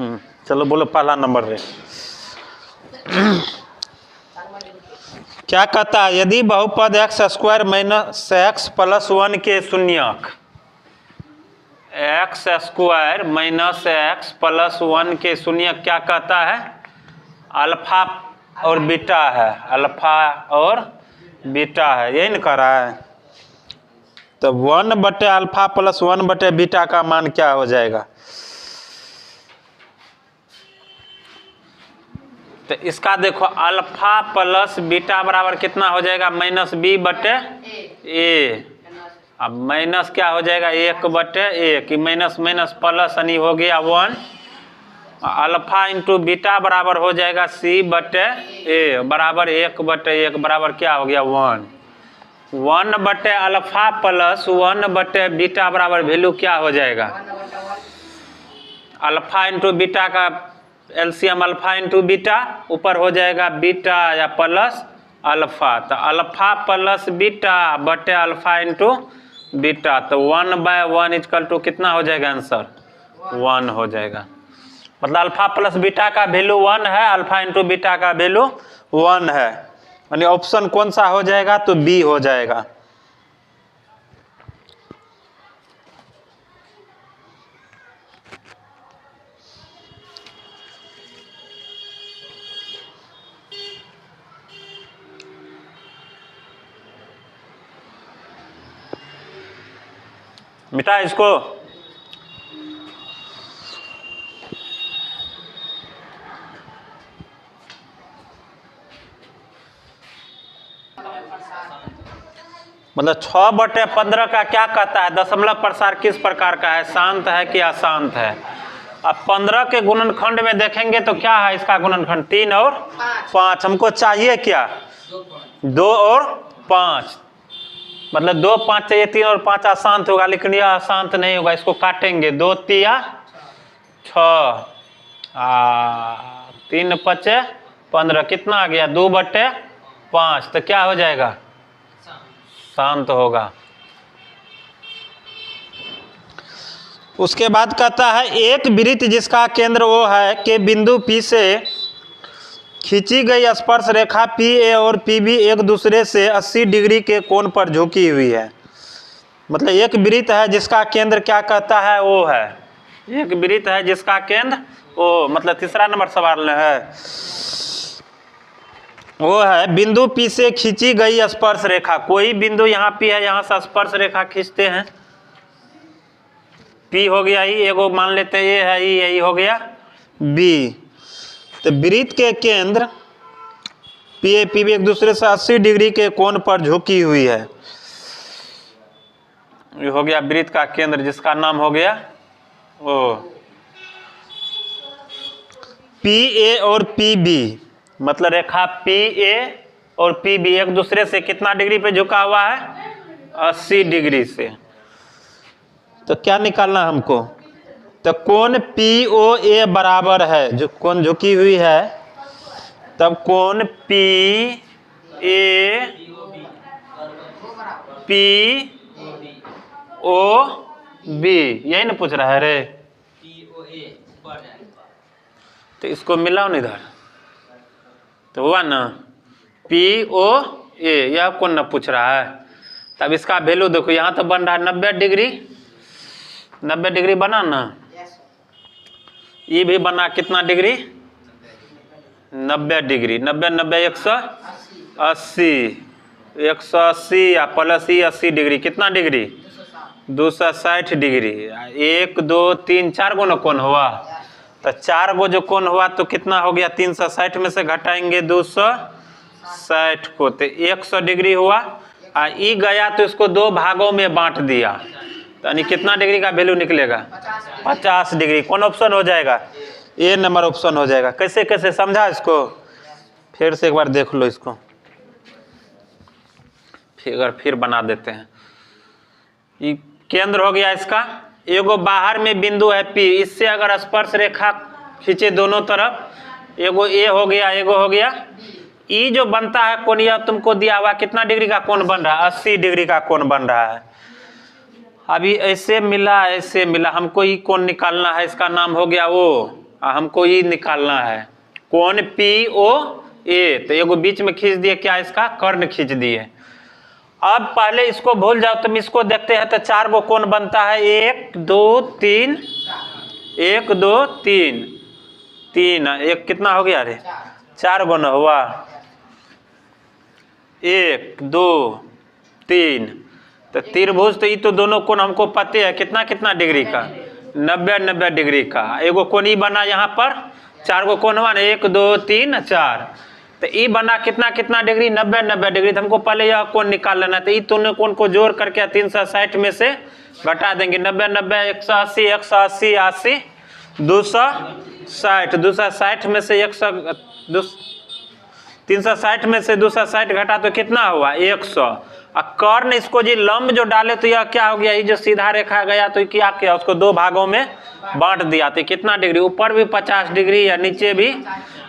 चलो बोलो पहला नंबर रे। क्या कहता है, यदि बहुपद x square minus x plus 1 के शून्यक, x square minus x plus 1 के शून्यक क्या कहता है, अल्फा और बीटा है, अल्फा और बीटा है, यही न कह रहा है। तो 1 बटे अल्फा प्लस 1 बटे बीटा का मान क्या हो जाएगा। तो इसका देखो अल्फा प्लस बीटा बराबर कितना हो जाएगा, माइनस बी बटे ए। अब माइनस क्या हो जाएगा, 1 बटे ए, कि माइनस माइनस प्लस यानी हो गया 1। अल्फा इंटू बीटा बराबर हो जाएगा सी बटे ए बराबर 1 बटे 1 बराबर क्या हो गया 1। 1 बटे अल्फा प्लस 1 बटे बीटा बराबर वैल्यू क्या हो जाएगा, अल्फा इंटू बीटा का एलसीएम अल्फा इंटू बीटा, ऊपर हो जाएगा बीटा या प्लस अल्फा। तो अल्फा प्लस बीटा बटे अल्फा इंटू बीटा, तो 1/1 इक्वल टू कितना हो जाएगा आंसर, 1 हो जाएगा। मतलब अल्फा प्लस बीटा का वैल्यू 1 है, अल्फा इंटू बीटा का वैल्यू 1 है, यानी ऑप्शन कौन सा हो जाएगा, तो बी हो जाएगा। मिटा इसको। मतलब 6/15 का क्या कहता है, दशमलव प्रसार किस प्रकार का है, शांत है कि अशांत है। अब 15 के गुणनखंड में देखेंगे तो क्या है इसका गुणनखंड, 3 और 5। हमको चाहिए क्या, 2 और 5। मतलब 2 5 चाहिए, 3 और 5 अशांत होगा, लेकिन यह अशांत नहीं होगा, इसको काटेंगे। 2 तिया 6, 3 5 15, कितना आ गया 2/5, तो क्या हो जाएगा, शांत होगा। उसके बाद कहता है एक वृत्त जिसका केंद्र वो है कि बिंदु P से खींची गई स्पर्श रेखा PA और PB एक दूसरे से 80 डिग्री के कोण पर झुकी हुई है। मतलब एक वृत्त है जिसका केंद्र क्या कहता है, वो है, एक वृत्त है जिसका केंद्र वो, मतलब तीसरा नंबर सवाल है, वो है बिंदु P से खींची गई स्पर्श रेखा। कोई बिंदु यहाँ P है, यहाँ से स्पर्श रेखा खींचते हैं, P हो गया ई, एगो मान लेते हैं ये है ई, यही हो गया B। तो वृत्त के केंद्र PA PB एक दूसरे से 80 डिग्री के कोण पर झुकी हुई है। ये हो गया वृत्त का केंद्र जिसका नाम हो गया ओ। PA और PB मतलब रेखा PA और PB एक दूसरे से कितना डिग्री पे झुका हुआ है, 80 डिग्री से। तो क्या निकालना हमको, तो कोण POA बराबर है, जो कोण झुकी हुई है, तब कोण PA POB, यही ना पूछ रहा है रे। तो इसको मिलाओ ना इधर, तो हुआ ना POA, यह कौन ना पूछ रहा है। तब इसका वैल्यू देखो, यहाँ तो बन रहा है 90 डिग्री, 90 डिग्री बना ना, ये भी बना कितना डिग्री, 90 डिग्री। 90 90 180, 180 या प्लस ही 80 डिग्री, कितना डिग्री, 260 डिग्री। 1 2 3 4 गो ना कोण हुआ, तो 4 गो जो कोण हुआ तो कितना हो गया, 360 में से घटाएंगे 260 को, तो 100 डिग्री हुआ। ई गया तो इसको 2 भागों में बांट दिया, तो यानी कितना डिग्री का वैल्यू निकलेगा, 50 डिग्री। कौन ऑप्शन हो जाएगा, ए नंबर ऑप्शन हो जाएगा। कैसे कैसे समझा इसको, फिर से एक बार देख लो इसको, फिर बना देते हैं। ये केंद्र हो गया इसका, एगो बाहर में बिंदु है P, इससे अगर स्पर्श रेखा खींचे दोनों तरफ, एगो A हो गया, एगो हो गया ई, जो बनता है कोण, यह तुमको दिया हुआ कितना डिग्री का कोण बन रहा है, 80 डिग्री का कोण बन रहा है। अभी ऐसे मिला, ऐसे मिला, हमको ई कोण निकालना है, इसका नाम हो गया वो हमको ई निकालना है कोण पी ओ ए। तो एगो बीच में खींच दिए, क्या इसका कर्ण खींच दिए। अब पहले इसको भूल जाओ, तुम इसको देखते हैं तो 4 गो कोण बनता है, 1 2 3, 1 2 3 3, एक कितना हो गया रे, 4 गो न हुआ, 1 2 3। तो त्रिभुज तो ये तो दोनों कोण हमको पते है कितना कितना डिग्री का, 90 डिग्री का। एगो कोण ई बना यहाँ पर, 4 गो कोण हुआ ना, 1 2 3 4। तो ई बना कितना कितना डिग्री, 90 डिग्री। तो हमको पहले यह कोण निकाल लेना। तो ई दोनों कोण को जोड़ करके 360 में से घटा देंगे, 90 180 180 80 260, 260 में से 360 में से 260 घटा तो कितना हुआ 100। और कर्ण इसको जी लंब जो डाले तो यह क्या हो गया, ये जो सीधा रेखा गया तो क्या किया, उसको 2 भागों में बांट दिया। तो कितना डिग्री, ऊपर भी 50 डिग्री या नीचे भी।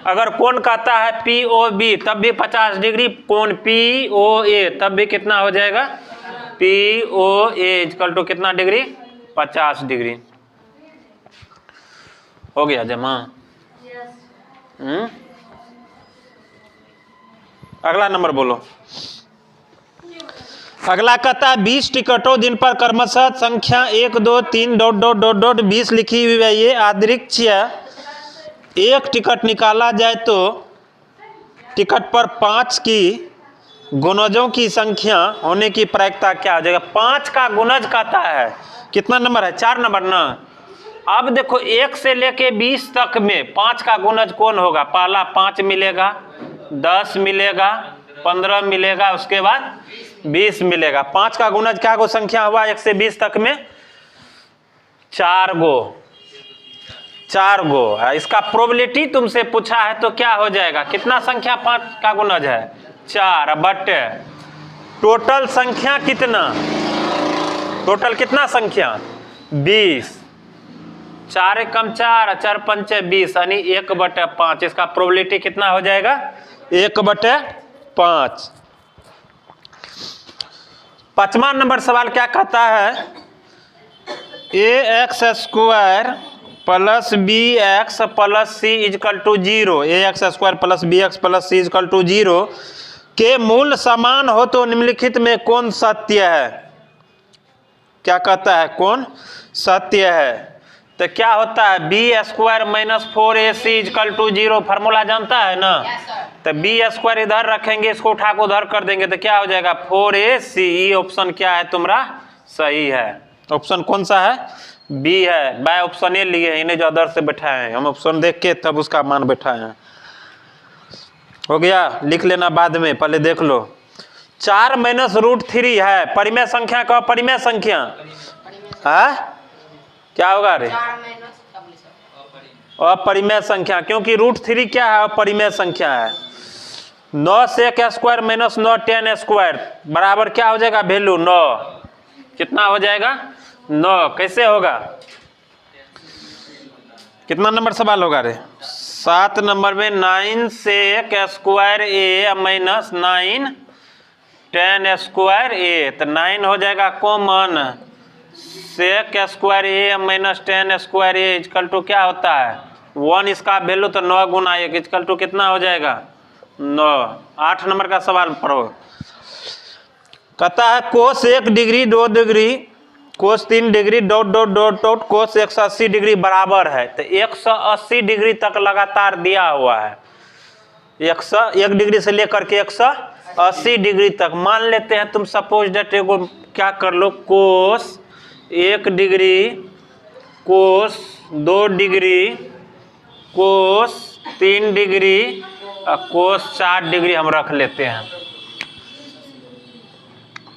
अगर कोण कहता है पी ओ बी तब भी 50 डिग्री, कोण पी ओ ए तब भी कितना हो जाएगा, P O A equal to कितना डिग्री, 50 डिग्री। हो गया जमा। अगला नंबर बोलो। अगला कहता है 20 टिकटों जिन पर क्रमशः संख्या 1 2 3 ... 20 लिखी हुई है, ये आदृक्य एक टिकट निकाला जाए तो टिकट पर 5 की गुणजों की संख्या होने की प्रायिकता क्या हो जाएगा। 5 का गुणज कहता है, कितना नंबर है, 4 नंबर ना। अब देखो 1 से लेके 20 तक में 5 का गुणज कौन होगा, पहला 5 मिलेगा, 10 मिलेगा, 15 मिलेगा, उसके बाद 20 मिलेगा। 5 का गुणज क्या गो संख्या हुआ 1 से 20 तक में, 4 गो। इसका प्रोबेबिलिटी तुमसे पूछा है तो क्या हो जाएगा, कितना संख्या 5 का गुणज है, 4 बटे टोटल संख्या कितना, टोटल कितना संख्या 20, 4 एकम 4, 4 पंचे 20 यानी 1/5। इसका प्रोबेबिलिटी कितना हो जाएगा 1/5। 5वां नंबर सवाल क्या कहता है, ax² + bx + c = 0, ax² + bx + c = 0 के मूल समान हो तो निम्नलिखित में कौन सत्य है। क्या कहता है, कौन सत्य है। तो क्या होता है b² - 4ac = 0, फार्मूला जानता है ना। तो b² इधर रखेंगे, इसको उठा के उधर कर देंगे तो क्या हो जाएगा 4ac। ये ऑप्शन क्या है तुम्हारा सही है। ऑप्शन कौन सा है, बी है। बाय ऑप्शन ए लिए इन्हें जो अदर से बैठाए हैं, हम ऑप्शन देख के तब उसका मान बैठाए हैं। हो गया, लिख लेना बाद में, पहले देख लो। 4 - √3 है परिमेय संख्या का, परिमेय संख्या है क्या होगा रे, अपरिमेय संख्या, क्योंकि √3 क्या है, अपरिमेय संख्या है। 9 sec² - 9 tan² बराबर क्या हो जाएगा वैल्यू 9, कितना हो जाएगा 9। कैसे होगा, कितना नंबर सवाल होगा रे, 7 नंबर में 9 sec² a - 9 tan²a। तो 9 हो जाएगा common, sec² a - tan²a equal to क्या होता है 1। इसका वैल्यू तो 9 गुना 1 इक्वल टू कितना हो जाएगा 9। 8 नंबर का सवाल पढ़ो। कहता है cos 1 degree 2 degree cos 3 degree ... cos 180 degree बराबर है। तो 180 डिग्री तक लगातार दिया हुआ है, 101 डिग्री से लेकर के 180 डिग्री तक। मान लेते हैं तुम सपोज डेट एगो क्या कर लो, cos 1 degree, cos 2 degree, cos 3 degree और cos 4 डिग्री हम रख लेते हैं।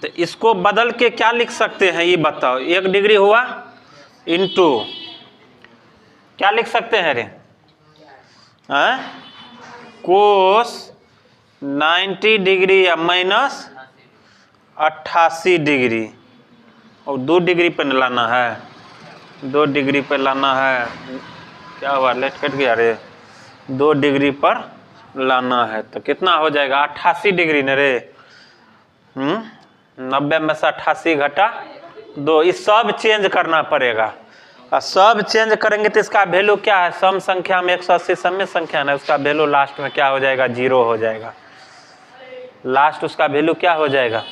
तो इसको बदल के क्या लिख सकते हैं ये बताओ। 1 डिग्री हुआ इंटू क्या लिख सकते हैं रे, cos 90 डिग्री या -88 डिग्री, और 2 डिग्री पे लाना है, 2 डिग्री पे लाना है। क्या हुआ, लेट कट गया रे, 2 डिग्री पर लाना है। तो कितना हो जाएगा 88 डिग्री न रे, 90 में से 88 घटा 2, इस सब चेंज करना पड़ेगा। सब चेंज करेंगे तो इसका वैल्यू क्या है, सम संख्या में 180 सम संख्या है, उसका वैल्यू लास्ट में क्या हो जाएगा, 0 हो जाएगा। लास्ट उसका वैल्यू क्या हो जाएगा,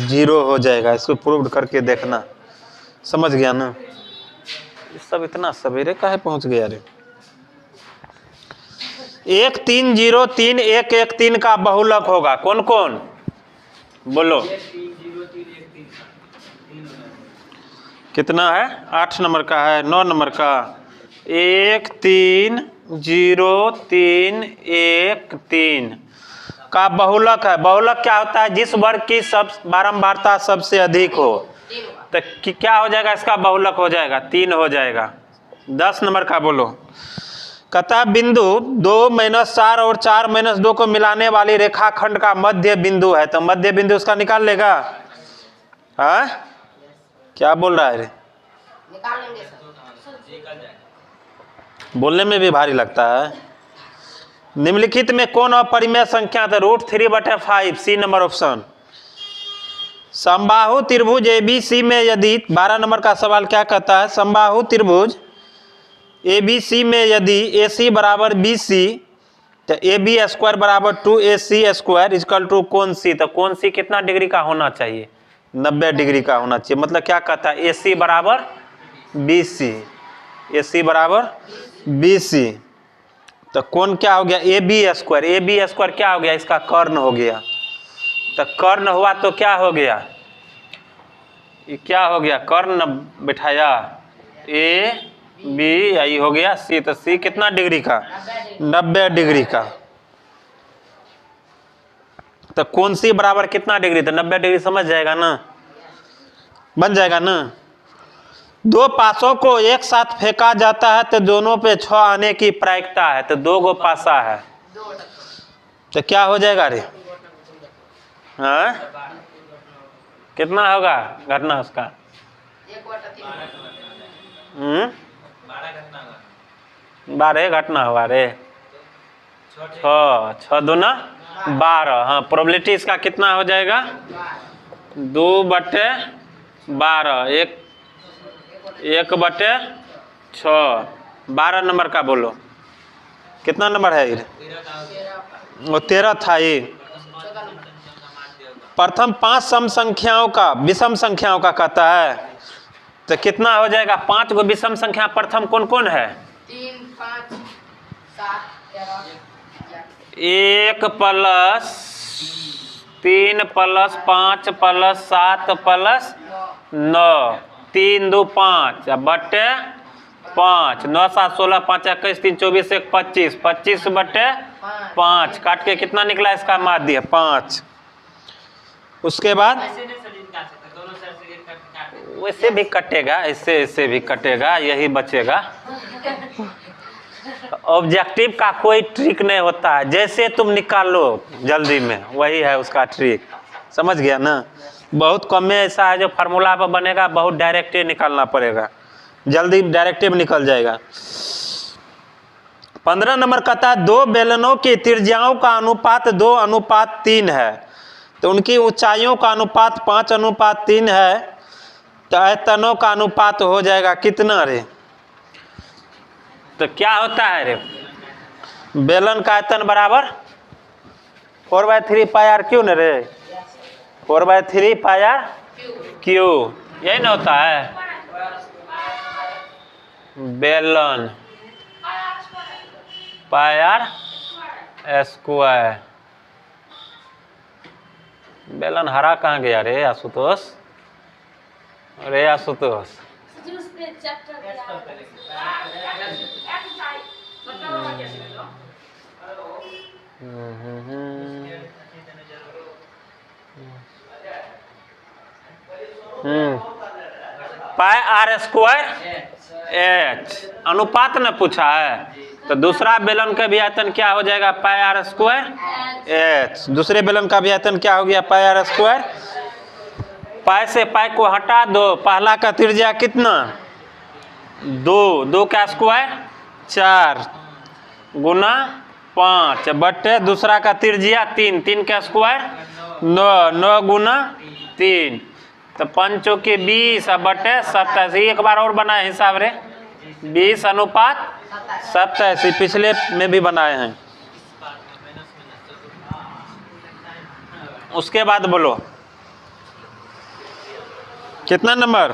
0 हो जाएगा। इसको प्रूव करके देखना, समझ गया ना। सब इतना सवेरे काहे पहुंच गया रे। 1 3 0 3 1 1 3 का बहुलक होगा, कौन कौन बोलो। कितना है, 8 नंबर का है, 9 नंबर का। 1 3 0 3 1 3 का बहुलक है। बहुलक क्या होता है, जिस वर्ग की सब बारंबारता सबसे अधिक हो। तो क्या हो जाएगा, इसका बहुलक हो जाएगा 3 हो जाएगा। 10 नंबर का बोलो। कहता बिंदु 2 - 4 और 4 - 2 को मिलाने वाली रेखाखंड का मध्य बिंदु है, तो मध्य बिंदु उसका निकाल लेगा। हाँ क्या बोल रहा है रे, निकाल लेंगे सर। बोलने में भी भारी लगता है। निम्नलिखित में कौन अपरिमेय संख्या था, √3/5, सी नंबर ऑप्शन। समबाहु त्रिभुज ABC में यदि 12 नंबर का सवाल क्या कहता है, समबाहु त्रिभुज ABC में यदि AC बराबर BC तो AB² बराबर 2AC² इक्वल टू कौन सी, तो कौन सी कितना डिग्री का होना चाहिए, 90 डिग्री का होना चाहिए। मतलब क्या कहता है, AC बराबर BC, AC बराबर BC, तो कौन क्या हो गया, AB²। AB² क्या हो गया, इसका कर्ण हो गया। तो कर्ण हुआ तो क्या हो गया, ये क्या हो गया, कर्ण बिठाया AB यही हो गया C, तो C कितना डिग्री का, 90 डिग्री का। तो कौन सी बराबर कितना डिग्री, तो 90 डिग्री, समझ जाएगा ना, बन जाएगा ना। 2 पासों को एक साथ फेंका जाता है तो दोनों पे 6 आने की प्रायिकता है, तो 2 गो पासा है, तो क्या हो जाएगा रे, हाँ कितना होगा घटना उसका, 12 घटना हुआ रे, 6 दूना 12। हाँ प्रोबेबिलिटी इसका कितना हो जाएगा, 2/12, 1/6। 12 नंबर का बोलो, कितना नंबर है ये, वो 13 था ये। प्रथम 5 सम संख्याओं का विषम संख्याओं का कहता है, तो कितना हो जाएगा, 5 गो विषम संख्या प्रथम कौन कौन है, 3 5 7 1 + 3 + 5 + 7 + 9, 3 2 5 बटे 5, 9 7 16, 5 21, 3 24, 1 25, 25/5 काट के कितना निकला इसका माध्य 5। उसके बाद वैसे भी कटेगा, इससे भी कटेगा, यही बचेगा। ऑब्जेक्टिव का कोई ट्रिक नहीं होता है, जैसे तुम निकालो जल्दी में वही है उसका ट्रिक, समझ गया ना। बहुत कम में ऐसा है जो फार्मूला पर बनेगा, बहुत डायरेक्टिव निकालना पड़ेगा, जल्दी डायरेक्टिव निकल जाएगा। 15 नंबर कहता है 2 बेलनों की त्रिज्याओं का अनुपात 2:3 है, तो उनकी ऊंचाइयों का अनुपात 5:3 है, तो आयतनों का अनुपात हो जाएगा कितना रे, तो क्या होता है रे, बेलन का आयतन बराबर 4/3 πr³ न रे, 4/3 πr³, यही ना होता है। बेलन πr², बेलन हरा कहाँ गया रे आशुतोष, अरे आशुतोष πr²H अनुपात न पूछा है, तो दूसरा बेलन का भी आयतन क्या हो जाएगा, πr²H। दूसरे बेलन का भी आयतन क्या हो गया, πr²। पाई से पाई को हटा दो, पहला का त्रिज्या कितना 2, 2 का स्क्वायर 4 गुना 5 बटे दूसरा का त्रिज्या 3, 3 का स्क्वायर 9, 9 गुना 3, तो 5 चौके 20 और बटे 27। एक बार और बनाए हिसाब रे, 20 अनुपात 27, पिछले में भी बनाए हैं। उसके बाद बोलो कितना नंबर?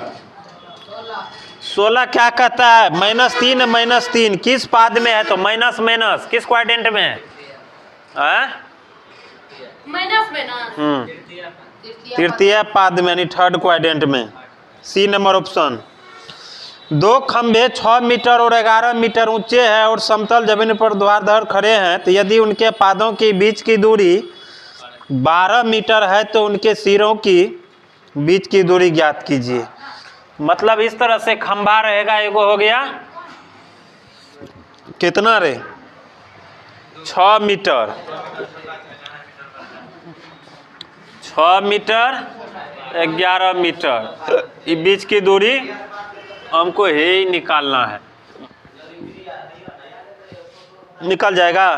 16 क्या कहता है? -3 किस पाद में है? तो माइनस माइनस किस क्वाड्रेंट में है? माइनस में ना तृतीय पाद में, यानी थर्ड क्वाड्रेंट में। सी नंबर ऑप्शन। 2 खंभे 6 मीटर और 11 मीटर ऊंचे हैं और समतल जमीन पर ध्रुवाधर खड़े हैं, तो यदि उनके पादों के बीच की दूरी 12 मीटर है तो उनके सिरों की बीच की दूरी ज्ञात कीजिए। मतलब इस तरह से खंभा रहेगा, एगो हो गया कितना रे? 6 मीटर, 6 मीटर 11 मीटर, ये बीच की दूरी हमको ही निकालना है। निकल जाएगा?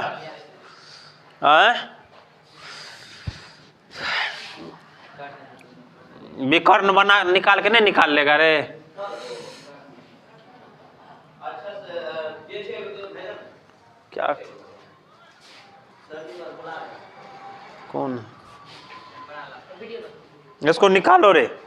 विकर्ण बना निकाल के नहीं निकाल लेगा रे? क्या कौन? इसको निकालो रे।